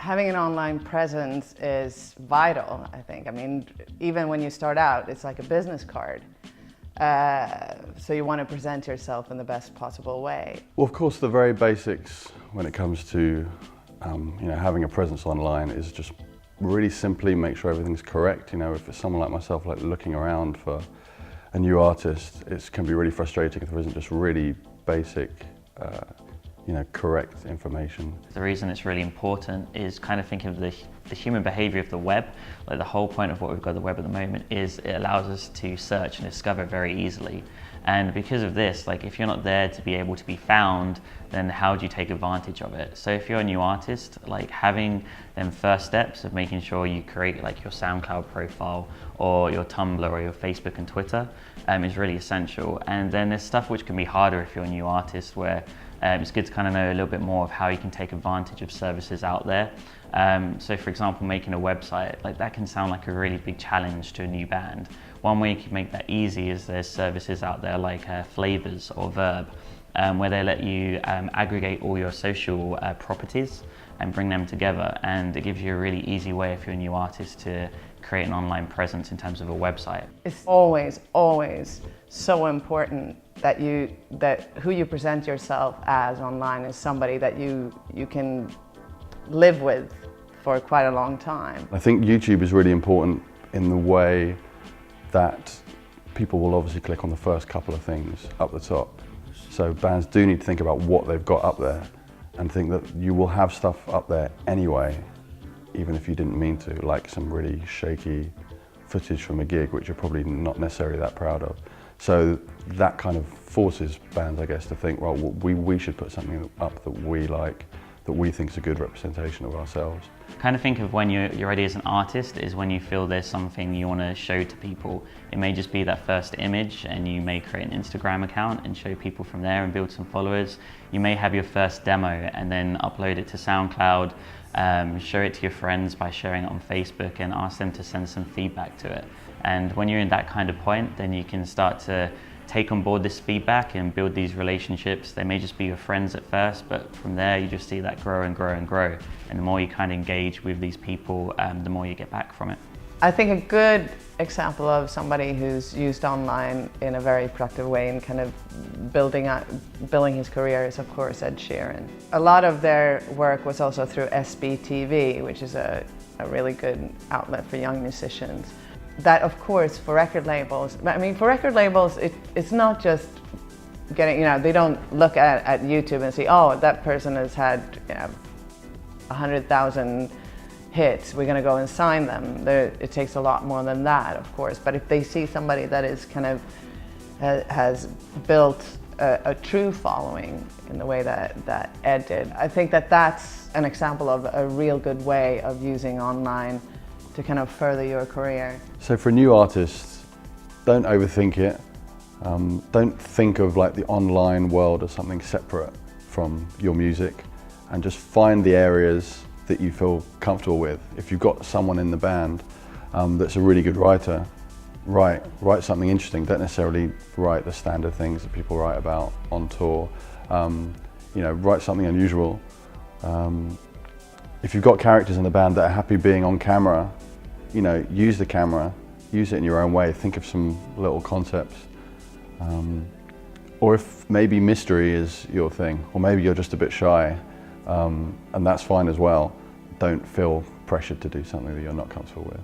Having an online presence is vital, I think. I mean, even when you start out, it's like a business card. So you want to present yourself in the best possible way. Well, of course, the very basics when it comes to having a presence online is just really simply make sure everything's correct. If it's someone like myself, like looking around for a new artist, it can be really frustrating if there isn't just really basic correct information. The reason it's really important is kind of thinking of the human behavior of the web. Like the whole point of what we've got the web at the moment is it allows us to search and discover very easily. And because of this, like if you're not there to be able to be found, then how do you take advantage of it? So if you're a new artist, like having them first steps of making sure you create like your Soundcloud profile or your Tumblr or your Facebook and Twitter is really essential. And then there's stuff which can be harder if you're a new artist, where it's good to kind of know a little bit more of how you can take advantage of services out there. So for example, making a website, like that can sound like a really big challenge to a new band. One way you can make that easy is there's services out there like Flavors or Verb, where they let you aggregate all your social properties and bring them together. And it gives you a really easy way if you're a new artist to create an online presence in terms of a website. It's always so important that who you present yourself as online is somebody that you can live with for quite a long time. I think YouTube is really important in the way that people will obviously click on the first couple of things up the top. So bands do need to think about what they've got up there and think that you will have stuff up there anyway, even if you didn't mean to, like some really shaky footage from a gig, which you're probably not necessarily that proud of. So that kind of forces bands, I guess, to think, well, we should put something up that we like, that we think is a good representation of ourselves. Kind of think of when you're ready as an artist is when you feel there's something you want to show to people. It may just be that first image, and you may create an Instagram account and show people from there and build some followers. You may have your first demo and then upload it to Soundcloud, show it to your friends by sharing it on Facebook and ask them to send some feedback to it. And when you're in that kind of point, then you can start to take on board this feedback and build these relationships. They may just be your friends at first, but from there you just see that grow and grow and grow. And the more you kind of engage with these people, the more you get back from it. I think a good example of somebody who's used online in a very productive way and kind of building his career is, of course, Ed Sheeran. A lot of their work was also through SBTV, which is a really good outlet for young musicians. That, of course, for record labels, it's not just getting, they don't look at YouTube and see, oh, that person has had 100,000 hits, we're going to go and sign them. It takes a lot more than that, of course. But if they see somebody that is kind of has built a true following in the way that Ed did, I think that's an example of a real good way of using online to kind of further your career. So for a new artist, don't overthink it. Don't think of like the online world as something separate from your music, and just find the areas that you feel comfortable with. If you've got someone in the band that's a really good writer, write something interesting. Don't necessarily write the standard things that people write about on tour. Write something unusual. If you've got characters in the band that are happy being on camera, use the camera, use it in your own way, think of some little concepts. Or if maybe mystery is your thing, or maybe you're just a bit shy, and that's fine as well. Don't feel pressured to do something that you're not comfortable with.